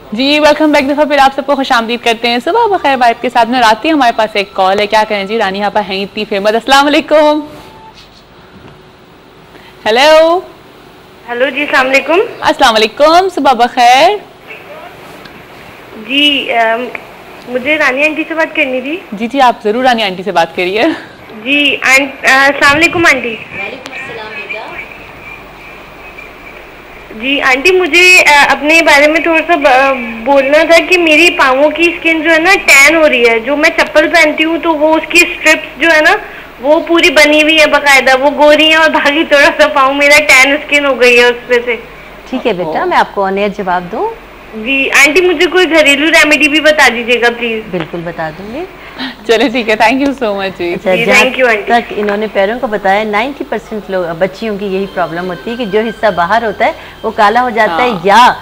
जी welcome back. दफा फिर आप सबको खुशामदीद करते हैं। सुबह बखैर वाइब के साथ में रात ही हमारे पास एक कॉल है। क्या करें जी, रानी यहाँ पर हैं इतनी फेमस। अस्सलाम वालेकुम। हेलो हेलो जी, अस्सलाम वालेकुम। अस्सलाम वालेकुम, सुबह बखैर जी। मुझे रानी आंटी से बात करनी थी। जी जी, आप जरूर रानी आंटी से बात करिए। जी अस्सलाम वालेकुम आंटी। जी आंटी, मुझे अपने बारे में थोड़ा सा बोलना था कि मेरी पाँवों की स्किन जो है ना टैन हो रही है। जो मैं चप्पल पहनती हूँ तो वो उसकी स्ट्रिप्स जो है ना वो पूरी बनी हुई है बकायदा, वो गोरी है और बाकी थोड़ा सा पाँव मेरा टैन स्किन हो गई है उसमें से। ठीक है बेटा, मैं आपको ऑन एयर जवाब दूँ। जी आंटी, मुझे कोई घरेलू रेमेडी भी बता दीजिएगा प्लीज। बिल्कुल बता दूंगी। चले ठीक है, थैंक यू सो मच जी। अच्छा, जहाँ तक इन्होंने पैरों को बताया, 90% लोग बच्चियों की यही प्रॉब्लम होती है कि जो हिस्सा बाहर होता है वो काला हो जाता है, या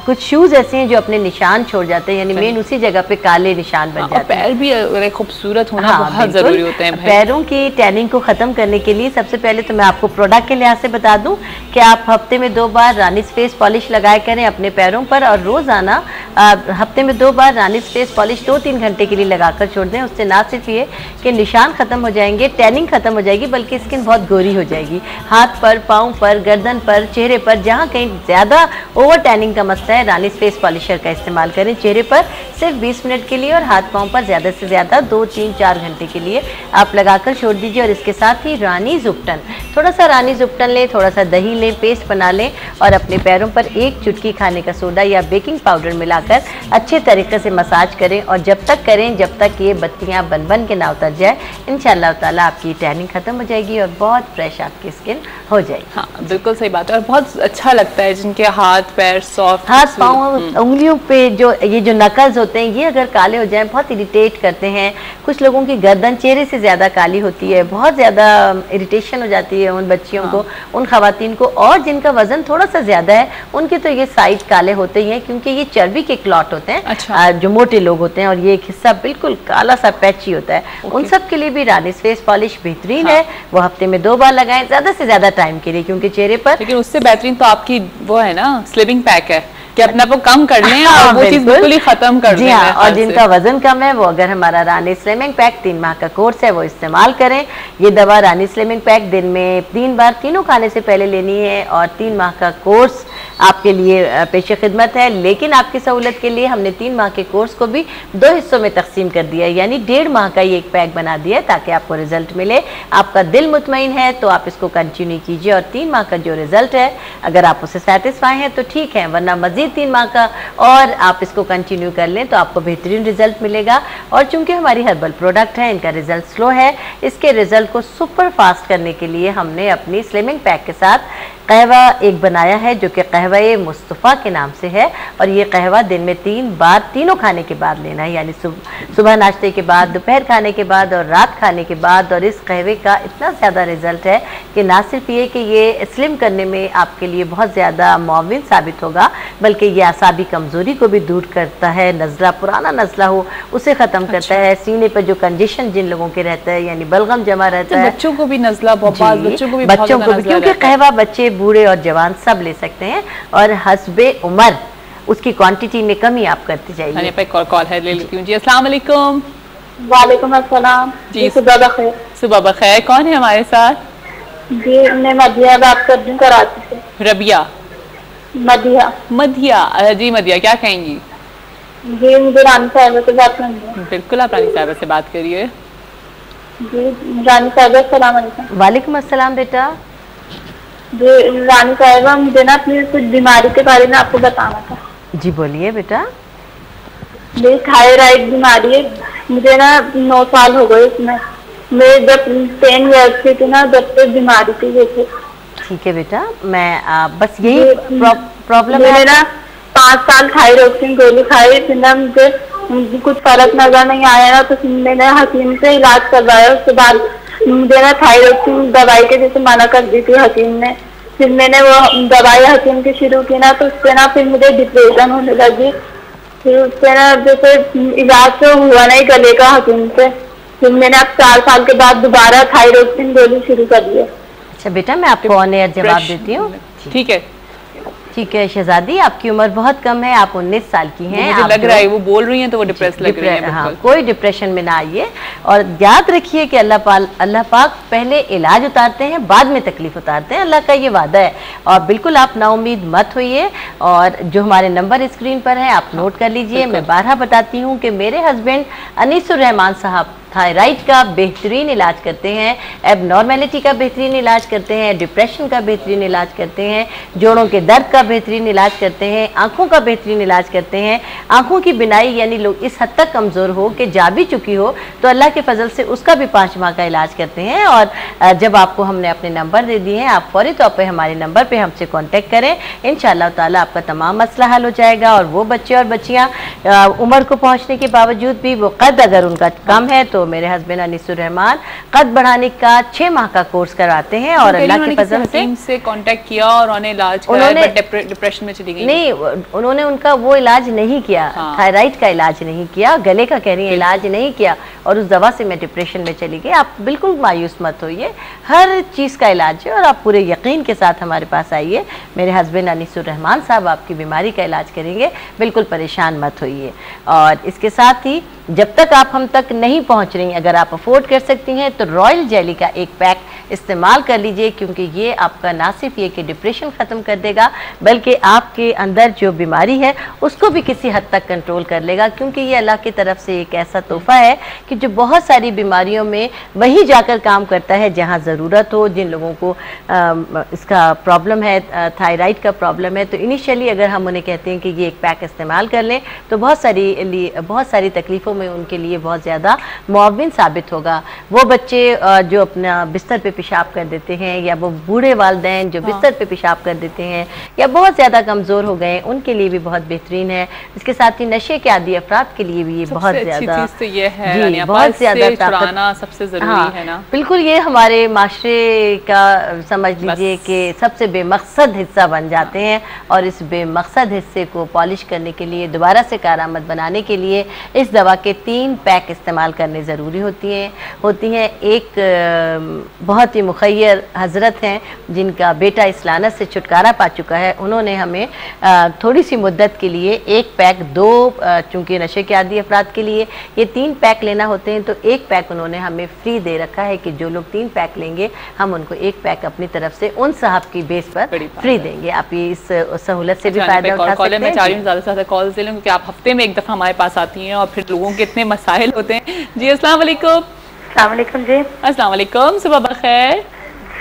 कुछ शूज ऐसे हैं जो अपने निशान छोड़ जाते हैं, यानी मेन उसी जगह पे काले निशान बन जाते हैं। पैर भी खूबसूरत होना बहुत जरूरी होते हैं। पैरों की टैनिंग को खत्म करने के लिए सबसे पहले तो मैं आपको प्रोडक्ट के लिहाज से बता दूं कि आप हफ्ते में 2 बार रानीज फेस पॉलिश लगाया करें अपने पैरों पर, और रोजाना हफ्ते में 2 बार रानीज फेस पॉलिश 2-3 घंटे के लिए लगाकर छोड़ दें। उससे ना सिर्फ ये कि निशान खत्म हो जाएंगे, टैनिंग खत्म हो जाएगी, बल्कि स्किन बहुत गोरी हो जाएगी। हाथ पर, पाँव पर, गर्दन पर, चेहरे पर, जहाँ कहीं ज़्यादा ओवर टैनिंग का मसला है, रानीज फेस पॉलिशर का इस्तेमाल करें। चेहरे पर सिर्फ 20 मिनट के लिए और हाथ पाँव पर ज़्यादा से ज़्यादा 2-3-4 घंटे के लिए आप लगाकर छोड़ दीजिए। और इसके साथ ही रानीज उपटन, थोड़ा सा रानीज उपटन लें, थोड़ा सा दही लें, पेस्ट बना लें और अपने पैरों पर 1 चुटकी खाने का सोडा या बेकिंग पाउडर मिलाकर अच्छे तरीके से मसाज करें। और जब तक करें जब तक ये बत्तियाँ बन बन के ना उतर जाए, इंशाअल्लाह ताला आपकी टैनिंग खत्म हो जाएगी और बहुत फ्रेश आपकी स्किन हो जाएगी। हाँ बिल्कुल सही बात है, और बहुत अच्छा लगता है जिनके हाथ पैर सॉफ्ट, हाथ पाँव उंगलियों पे जो नकल्स होते हैं ये अगर काले हो जाएं बहुत इरिटेट करते हैं। कुछ लोगों की गर्दन चेहरे से ज़्यादा काली होती है, बहुत ज़्यादा इरिटेशन हो जाती है उन बच्चियों को, उन खवातीन को, और जिनका वजन थोड़ा सा ज़्यादा है उनके तो ये साइड काले होते ही हैं, क्योंकि ये चर्बी के क्लॉट होते हैं। अच्छा। जो मोटे लोग होते हैं और ये एक हिस्सा बिल्कुल काला सा पैची होता है, उन सब के लिए भी रानीज फेस पॉलिश बेहतरीन है। वो हफ्ते में 2 बार लगाएं, ज़्यादा से ज़्यादा टाइम के लिए, क्योंकि चेहरे पर। लेकिन उससे बेहतरीन तो आपकी वो है ना स्लिमिंग पैक है कि अपना वो कम कर लें और वो चीज बिल्कुल ही खत्म कर दें। जी हाँ, और जिनका वजन कम है वो अगर हमारा रानी स्लिमिंग पैक 3 माह का कोर्स है वो इस्तेमाल करें। ये दवा रानी स्लिमिंग पैक दिन में 3 बार तीनों खाने से पहले लेनी है, और 3 माह का कोर्स आपके लिए पेश खिदमत है। लेकिन आपकी सहूलत के लिए हमने 3 माह के कोर्स को भी 2 हिस्सों में तकसीम कर दिया है, यानी 1.5 माह का ये एक पैक बना दिया है ताकि आपको रिजल्ट मिले। आपका दिल मुतमईन है तो आप इसको कंटिन्यू कीजिए, और 3 माह का जो रिजल्ट है अगर आप उससे सेटिस्फाई हैं तो ठीक है, वरना मजीद 3 माह का और आप इसको कंटिन्यू कर लें तो आपको बेहतरीन रिजल्ट मिलेगा। और चूंकि हमारी हर्बल प्रोडक्ट है, इनका रिजल्ट स्लो है, इसके रिजल्ट को सुपर फास्ट करने के लिए हमने अपनी स्लिमिंग पैक के साथ कहवा एक बनाया है जो कि कहवा-ए मुस्तफ़ा के नाम से है। और ये कहवा दिन में 3 बार तीनों खाने के बाद लेना है, यानी सुबह नाश्ते के बाद, दोपहर खाने के बाद और रात खाने के बाद। और इस कहवे का इतना ज़्यादा रिजल्ट है कि ना सिर्फ ये कि ये स्लिम करने में आपके लिए बहुत ज़्यादा मुआविन साबित होगा, बल्कि ये आसाबी कमज़ोरी को भी दूर करता है, नज़ला पुराना नज़ला हो उसे ख़त्म करता है, सीने पर जो कंजेशन जिन लोगों के रहता है यानी बलगम जमा रहता है, बच्चों को भी नज़ला, बच्चों को भी, क्योंकि कहवा बच्चे बूढ़े और जवान सब ले सकते हैं, और हस्बे उम्र उसकी क्वांटिटी में कमी आप करते जाइए। कॉल है, ले लेती हूँ जी। अस्सलाम वालेकुम। वालेकुम अस्सलाम जी, सुबह बखैर। सुबह बखैर। कौन है हमारे साथ? जी मैं मदिया बात कर रही हूँ कराची से। रबिया? मदिया। मदिया जी, मदिया क्या कहेंगी? जी मुझे रानी साहिबा से बात करनी है। बिल्कुल, आप रानी साहिबा से बात करिए। जी रानी साहिबा अस्सलाम वालेकुम। वालेकुम अस्सलाम बेटा। जी रानी साहिबा, मुझे ना अपनी कुछ बीमारी के बारे में आपको बताना था। जी बोलिए बेटा। मेरी थायराइड बीमारी है, मुझे ना 9 साल हो गए इसमें। मैं जब 10 ईयर्स की थी ना जब से बीमारी थी जैसे। ठीक है बेटा, मैं बस यही प्रॉब्लम है। मैंने ना 5 साल थायरोक्सिन गोली खाई, फिर ना मुझे कुछ फर्क नजर नहीं आया ना, तो मैंने हकीम से इलाज करवाया। उसके बाद मुझे ना थायरोक्सिन दवाई के जैसे मना कर दी थी हकीम ने। फिर मैंने वो दवाई हकीम की शुरू की ना, तो उससे ना फिर मुझे डिप्रेशन होने लगी। फिर उससे ना जैसे इलाज तो हुआ नहीं गले का हकीम से, फिर मैंने अब 4 साल के बाद दोबारा थायरोक्सिन गोली शुरू कर दी है। अच्छा बेटा, मैं आपको ऑन एयर जवाब देती हूँ। ठीक है ठीक है शहजादी, आपकी उम्र बहुत कम है, आप 19 साल की हैं। मुझे लग रहा है वो बोल रही हैं तो वो डिप्रेस लग रही हैं। हाँ, कोई डिप्रेशन में ना आइए और याद रखिए कि अल्लाह पाक पहले इलाज उतारते हैं, बाद में तकलीफ उतारते हैं, अल्लाह का ये वादा है। और बिल्कुल आप नाउम्मीद मत होइए। और जो हमारे नंबर स्क्रीन पर हैं आप नोट कर लीजिए। मैं बारहा बताती हूँ कि मेरे हस्बैंड अनीसुर रहमान साहब थायराइड का बेहतरीन इलाज करते हैं, एबनॉर्मेलिटी का बेहतरीन इलाज करते हैं, डिप्रेशन का बेहतरीन इलाज करते हैं, जोड़ों के दर्द का बेहतरीन इलाज करते हैं, आंखों का बेहतरीन इलाज करते हैं। आंखों की बिनाई यानी लोग इस हद तक कमज़ोर हो कि जा भी चुकी हो तो अल्लाह के फजल से उसका भी 5 माह का इलाज करते हैं। और जब आपको हमने अपने नंबर दे दिए हैं, आप फौरी तौर पर हमारे नंबर पर हमसे कॉन्टेक्ट करें, इंशाअल्लाह ताला आपका तमाम मसला हल हो जाएगा। और वो बच्चे और बच्चियाँ उम्र को पहुँचने के बावजूद भी वो कद अगर उनका कम है तो मेरे हस्बैंड अनीसुर रहमान कद बढ़ाने का 6 माह का कोर्स कराते हैं। और अल्लाह के फजल से कांटेक्ट किया और उन्हें इलाज कराया, डिप्रेशन में चली गई। नहीं, उन्होंने उनका वो इलाज नहीं किया, थायराइड का इलाज नहीं किया, गले का कह रही है इलाज नहीं किया और उस दवा से मैं डिप्रेशन में चली गई। आप बिल्कुल मायूस मत होइए, हर चीज़ का इलाज है और आप पूरे यकीन के साथ हमारे पास आइए। मेरे हस्बैंड अनीसुर रहमान साहब आपकी बीमारी का इलाज करेंगे, बिल्कुल परेशान मत होइए। और इसके साथ ही जब तक आप हम तक नहीं पहुंच रही, अगर आप अफोर्ड कर सकती हैं तो रॉयल जेली का एक पैक इस्तेमाल कर लीजिए, क्योंकि ये आपका ना सिर्फ ये कि डिप्रेशन ख़त्म कर देगा बल्कि आपके अंदर जो बीमारी है उसको भी किसी हद तक कंट्रोल कर लेगा। क्योंकि ये अल्लाह की तरफ से एक ऐसा तोहफ़ा है कि जो बहुत सारी बीमारियों में वहीं जाकर काम करता है जहाँ ज़रूरत हो। जिन लोगों को इसका प्रॉब्लम है, थायराइड का प्रॉब्लम है, तो इनिशियली अगर हम उन्हें कहते हैं कि ये एक पैक इस्तेमाल कर लें तो बहुत सारी तकलीफ़ों में उनके लिए बहुत ज़्यादा मुआविन साबित होगा। वो बच्चे जो अपना बिस्तर पे पेशाब कर देते हैं, या वो बूढ़े वालिदैन जो बिस्तर पे पेशाब कर देते हैं, या बहुत ज़्यादा कमज़ोर हो गए, उनके लिए भी बहुत बेहतरीन है। इसके साथ ही नशे के आदी अफराद के लिए भी ये बहुत ज़्यादा तो ये है जी, बहुत ज़्यादा सबसे ज़रूरी है ना। बिल्कुल, ये हमारे माशरे का समझ लीजिए कि सबसे बेमकसद हिस्सा बन जाते हैं। और इस बेमकसद हिस्से को पॉलिश करने के लिए, दोबारा से कारआमद बनाने के लिए इस दवा के 3 पैक इस्तेमाल करने ज़रूरी होती हैं। एक बहुत ही मुखय्यर हज़रत हैं जिनका बेटा इस लानत से छुटकारा पा चुका है, उन्होंने हमें थोड़ी सी मुद्दत के लिए एक पैक, 2 चूँकि नशे के आदी अफराद के लिए ये 3 पैक लेना होते हैं, तो एक पैक उन्होंने हमें फ्री दे रखा है कि जो लोग 3 पैक लेंगे हम उनको एक पैक अपनी तरफ से उन साहब की बेस पर फ्री देंगे। आप ये इस सहूलत से भी फायदा उठा सकते हैं। मैं चाह रही हूँ ज़्यादा से ज़्यादा कॉल्स ले लूँ, क्योंकि आप हफ्ते में एक दफ़ा हमारे पास आती हैं और फिर लोगों के इतने मसाइल होते हैं। जी अस्सलाम वालेकुम। अस्सलाम वालेकुम जी। अस्सलाम वालेकुम, सुबह बखैर।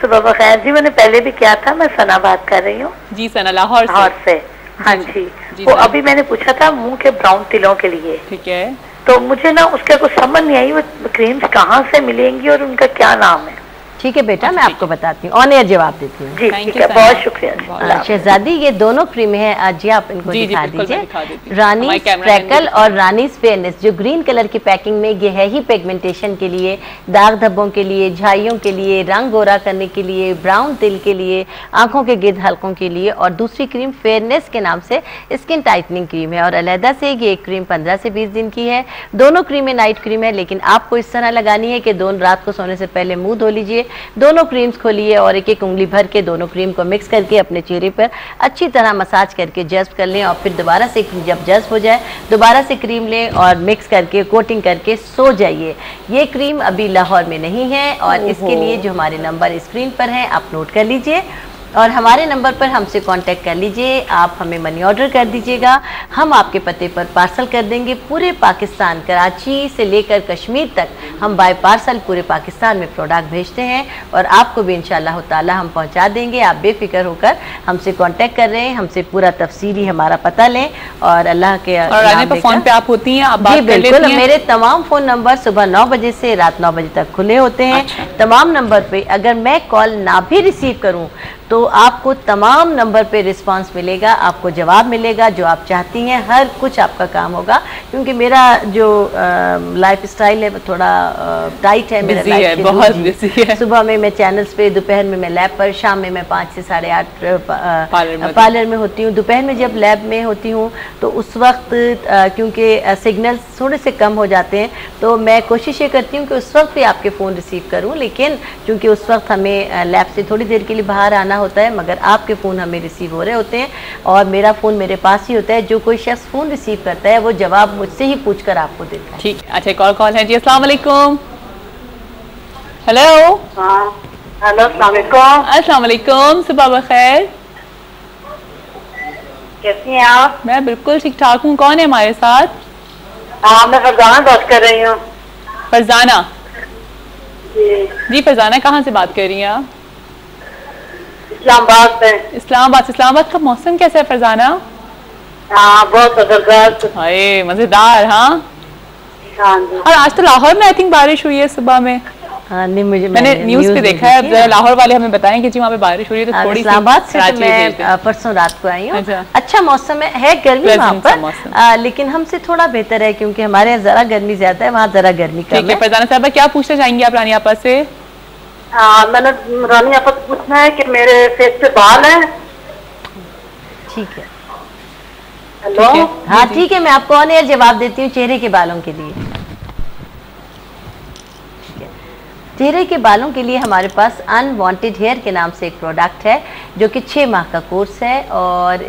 सुबह बखैर जी, मैंने पहले भी किया था, मैं सना बात कर रही हूँ। जी सना, लाहौर से। हाँ जी, वो अभी मैंने पूछा था मुंह के ब्राउन तिलों के लिए। ठीक है, तो मुझे ना उसका कुछ समझ नहीं आई, वो क्रीम्स कहाँ से मिलेंगी और उनका क्या नाम है? ठीक है बेटा, मैं आपको बताती हूँ, ऑन एयर जवाब देती हूँ। जी ठीक है, बहुत शुक्रिया शहजादी। ये दोनों क्रीमें हैं, आज जी आप इनको दिखा दीजिए। रानी फ्रैकल और रानी फेयरनेस, जो ग्रीन कलर की पैकिंग में, ये है ही पिगमेंटेशन के लिए, दाग धब्बों के लिए, झाइयों के लिए, रंग गोरा करने के लिए, ब्राउन तिल के लिए, आंखों के गिर्द हल्कों के लिए। और दूसरी क्रीम फेयरनेस के नाम से स्किन टाइटनिंग क्रीम है, और अलहदा से ये एक क्रीम 15 से 20 दिन की है। दोनों क्रीमें नाइट क्रीम है, लेकिन आपको इस तरह लगानी है कि दोनों रात को सोने से पहले मुंह धो लीजिए, दोनों क्रीम्स खोलिए और एक एक उंगली भर के दोनों क्रीम को मिक्स करके अपने चेहरे पर अच्छी तरह मसाज करके जज्ब कर लें। और फिर दोबारा से जब जज्ब हो जाए दोबारा से क्रीम लें और मिक्स करके कोटिंग करके सो जाइए। ये क्रीम अभी लाहौर में नहीं है, और इसके लिए जो हमारे नंबर स्क्रीन पर हैं आप नोट कर लीजिए और हमारे नंबर पर हमसे कांटेक्ट कर लीजिए। आप हमें मनी ऑर्डर कर दीजिएगा, हम आपके पते पर पार्सल कर देंगे। पूरे पाकिस्तान, कराची से लेकर कश्मीर तक हम बाय पार्सल पूरे पाकिस्तान में प्रोडक्ट भेजते हैं, और आपको भी इंशाअल्लाह ताला हम पहुंचा देंगे। आप बेफिक्र होकर हमसे कांटेक्ट कर रहे हैं, हमसे पूरा तफसीली हमारा पता लें। और अल्लाह के फ़ोन पे आप होती हैं, आप बात कर लेती हैं। मेरे तमाम फ़ोन नंबर सुबह 9 बजे से रात 9 बजे तक खुले होते हैं। तमाम नंबर पर अगर मैं कॉल ना भी रिसीव करूँ तो आपको तमाम नंबर पे रिस्पांस मिलेगा, आपको जवाब मिलेगा, जो आप चाहती हैं हर कुछ आपका काम होगा। क्योंकि मेरा जो लाइफ स्टाइल है वो थोड़ा टाइट है, मेरा लाइफ बहुत बिजी है। सुबह में मैं चैनल्स पे, दोपहर में मैं लैब पर, शाम में मैं 5 से 8:30 पार्लर में होती हूँ। दोपहर में जब लैब में होती हूँ तो उस वक्त क्योंकि सिग्नल्स थोड़े से कम हो जाते हैं, तो मैं कोशिश ये करती हूँ कि उस वक्त भी आपके फ़ोन रिसीव करूँ। लेकिन क्योंकि उस वक्त हमें लैब से थोड़ी देर के लिए बाहर आना होता है, मगर आपके फ़ोन हमें रिसीव हो रहे होते हैं और मेरा फ़ोन मेरे पास ही होता है। जो कोई शख्स फ़ोन रिसीव करता है वो जवाब मुझसे ही पूछ कर आपको देता है। ठीक, अच्छा एक और कॉल है जी। अस्सलाम वालेकुम। हेलो। हेलो, अस्सलाम वालेकुम। अस्सलाम वालेकुम, सुबह बखैर। कैसी हैं आप? मैं बिल्कुल ठीक ठाक हूँ। कौन है हमारे साथ? हाँ, मैं फरजाना बात कर रही हूँ। फरजाना जी, जी। फरजाना कहाँ से बात कर रही हैं आप? इस्लामाबाद से। इस्लामाबाद से। इस्लामाबाद का मौसम कैसा है फरजाना? हाँ, बहुत जबरदस्त। हाय मजेदार। हाँ, हाँ जी। और आज तो लाहौर में आई थिंक बारिश हुई है सुबह में। हाँ, नहीं, मैंने न्यूज पे देखा है। अब जरा लाहौर वाले हमें बताएं कि जी वहाँ पे बारिश हुई है तो थोड़ी सी। इस्लामाबाद से तो कराची भेज दें। मैं परसों रात को आई हूँ। अच्छा। अच्छा मौसम है गर्मी वहाँ Pleasant सा पर, मौसम। लेकिन हमसे थोड़ा बेहतर है क्योंकि हमारे यहाँ जरा गर्मी ज्यादा है, वहाँ जरा गर्मी कम ठीक है है। फरजाना साहबा, क्या पूछना चाहेंगी आप रानी आपा से? हाँ, मैंने रानी आपको पूछना है कि मेरे फेस पे बाल हैं। ठीक है। हेलो। हाँ ठीक है, मैं आपको ऑन एयर जवाब देती हूँ चेहरे के बालों के लिए। चेहरे के बालों के लिए हमारे पास अनवांटेड हेयर के नाम से एक प्रोडक्ट है जो कि 6 माह का कोर्स है और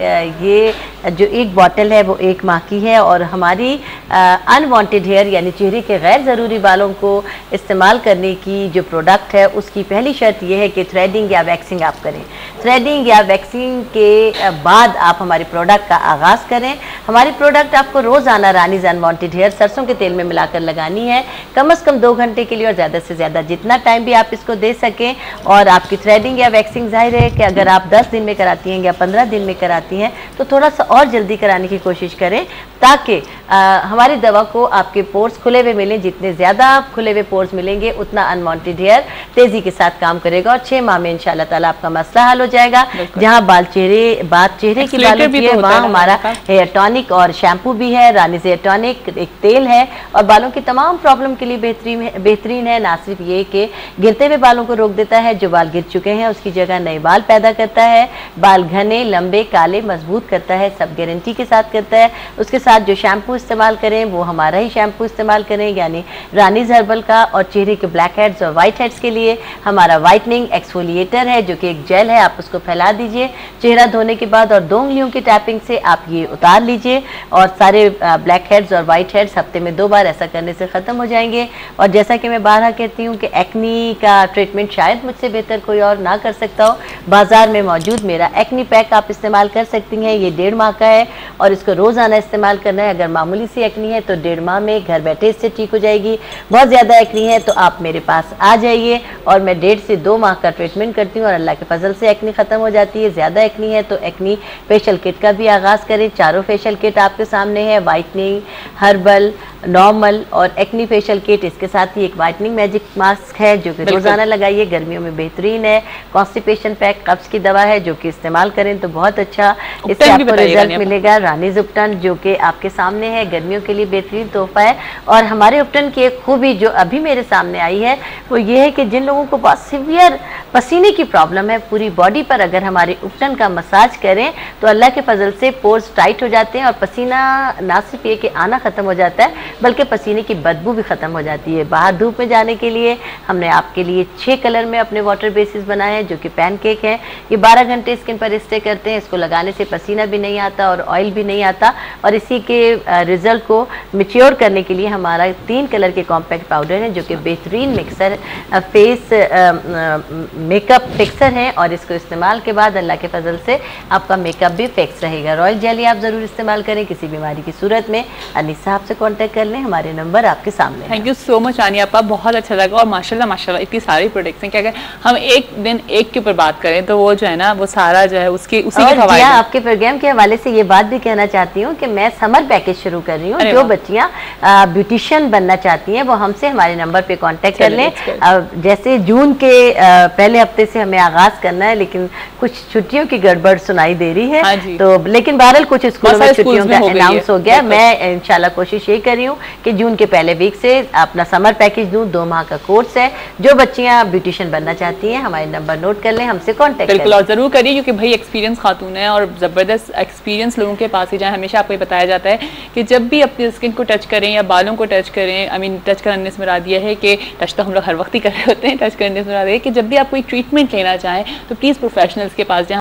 ये जो एक बॉटल है वो 1 माह की है। और हमारी अनवांटेड हेयर यानी चेहरे के गैर ज़रूरी बालों को इस्तेमाल करने की जो प्रोडक्ट है उसकी पहली शर्त ये है कि थ्रेडिंग या वैक्सिंग आप करें। थ्रेडिंग या वैक्सिंग के बाद आप हमारे प्रोडक्ट का आगाज़ करें। हमारी प्रोडक्ट आपको रोज़ाना रानीज़ अनवांटेड हेयर सरसों के तेल में मिलाकर लगानी है, कम से कम 2 घंटे के लिए और ज़्यादा से ज़्यादा जितना टाइम भी आप इसको दे सकें। और आपकी थ्रेडिंग या वैक्सिंग जाहिर है कि अगर आप 10 दिन में कराती हैं या 15 दिन में कराती हैं तो थोड़ा सा और जल्दी कराने की कोशिश करें ताकि हमारी दवा को आपके पोर्स खुले हुए मिलें। जितने ज़्यादा खुले हुए पोर्स मिलेंगे उतना अनवांटेड हेयर तेज़ी के साथ काम करेगा और 6 माह में इंशाल्लाह ताला आपका मसला हल हो जाएगा। जहाँ चेहरे की बालों की है वहाँ हमारा हेयर टॉनिक और शैम्पू भी है। रानीज़ हेयर टॉनिक एक तेल है और बालों की तमाम प्रॉब्लम के लिए बेहतरीन है। ना सिर्फ ये कि गिरते हुए बालों को रोक देता है, जो बाल गिर चुके हैं उसकी जगह नए बाल पैदा करता है, बाल घने लंबे काले मजबूत करता है, सब गारंटी के साथ करता है। उसके साथ जो शैम्पू इस्तेमाल करें वो हमारा ही शैम्पू इस्तेमाल करें यानी रानीज़ हर्बल का। और चेहरे के ब्लैक हेड्स और वाइट हेड्स के लिए हमारा वाइटनिंग एक्सफोलिएटर है जो कि एक जेल है। आप उसको फैला दीजिए चेहरा धोने के बाद और 2 उंगलियों की टैपिंग से आप ये उतार लीजिए और सारे ब्लैक हेड्स और वाइट हेड्स हफ्ते में 2 बार ऐसा करने से ख़त्म हो जाएंगे। और जैसा कि मैं बारहा कहती हूँ कि एक्नी का ट्रीटमेंट शायद मुझसे बेहतर कोई और ना कर सकता हो। बाजार में मौजूद मेरा एक्नी पैक आप इस्तेमाल कर सकती हैं। ये 1.5 माह का है और इसको रोज़ाना इस्तेमाल करना है। अगर मामूली सी एक्नी है तो 1.5 माह में घर बैठे इससे ठीक हो जाएगी। बहुत ज़्यादा एक्नी है तो आप मेरे पास आ जाइए और मैं 1.5 से 2 माह का ट्रीटमेंट करती हूँ और अल्लाह के फजल से एक्नी ख़त्म हो जाती है। ज़्यादा एक्नी है तो एक्नी फेशियल किट का भी आगाज़ करें। चारों फेशियल किट आपके सामने है, वाइटनिंग, हर्बल, नॉर्मल और एक्नी फेशियल किट। इसके साथ ही एक वाइटनिंग मैजिक मास्क है जो कि रोज़ाना लगाइए, गर्मियों में बेहतरीन है। कॉन्स्टिपेशन पैक कब्ज की दवा है जो कि इस्तेमाल करें तो बहुत अच्छा इससे आपको रिजल्ट मिलेगा। रानीज़ उपटन जो कि आपके सामने है, गर्मियों के लिए बेहतरीन तोहफा है। और हमारे उपटन की एक खूबी जो अभी मेरे सामने आई है वो ये है कि जिन लोगों को बहुत सीवियर पसीने की प्रॉब्लम है पूरी बॉडी पर, अगर हमारे उपटन का मसाज करें तो अल्लाह के फजल से पोर्स टाइट हो जाते हैं और पसीना ना सिर्फ ये कि आना ख़त्म हो जाता है बल्कि पसीने की बदबू भी ख़त्म हो जाती है। बाहर धूप में जाने के लिए हमने आपके लिए 6 कलर में अपने वाटर बेसिस बनाए हैं जो कि पैनकेक है। ये 12 घंटे स्किन पर स्टे करते हैं। इसको लगाने से पसीना भी नहीं आता और ऑयल भी नहीं आता। और इसी के रिजल्ट को मैच्योर करने के लिए हमारा 3 कलर के कॉम्पैक्ट पाउडर है जो कि बेहतरीन मिक्सर फेस मेकअप फिक्सर है। और इसको इस्तेमाल के बाद अल्लाह के फजल से आपका मेकअप भी फिक्स रहेगा। रॉयल जेली आप ज़रूर इस्तेमाल करें किसी बीमारी की सूरत में। अनिस साहब से कॉन्टैक्ट कर लें, हमारे नंबर आपके सामने। थैंक यू सो मच आनी आपा, बहुत अच्छा लगा। और माशाल्लाह इतनी सारी प्रोडक्ट्स हैं। क्या अगर हम एक दिन एक के ऊपर बात करें तो वो जो है ना वो सारा जो है उसी के फवायद। आपके प्रोग्राम के हवाले से ये बात भी कहना चाहती हूँ कि मैं समर पैकेज शुरू कर रही हूँ। जो बच्चियाँ ब्यूटिशियन बनना चाहती हैं वो हमसे हमारे नंबर पे कांटेक्ट कर लें। जैसे जून के पहले हफ्ते से हमें आगाज करना है लेकिन कुछ छुट्टियों की गड़बड़ सुनाई दे रही है तो लेकिन बहरहाल कुछ स्कूलों में छुट्टियों का अनाउंस हो गया। मैं इंशाल्लाह कोशिश ये कर रही हूँ हूँ कि जून के पहले वीक से अपना समर पैकेज दूँ, 2 माह का कोर्स है। जो बच्चियाँ ब्यूटिशियन बनना चाहती हैं हमारे नंबर नोट कर लें, हमसे कॉन्टेक्ट बिल्कुल, और ज़रूर करिए क्योंकि भाई एक्सपीरियंस खातून है और ज़बरदस्त एक्सपीरियंस लोगों के पास ही जाए। हमेशा आपको ये बताया जाता है कि जब भी अपनी स्किन को टच करें या बालों को टच करें, आई मीन टच करने से मुराद ये है कि टच तो हम लोग हर वक्त ही कर रहे होते हैं, टच करने से मुराद है कि जब भी आप कोई ट्रीटमेंट लेना चाहें तो प्लीज़ प्रोफेशनल्स के पास जाएं।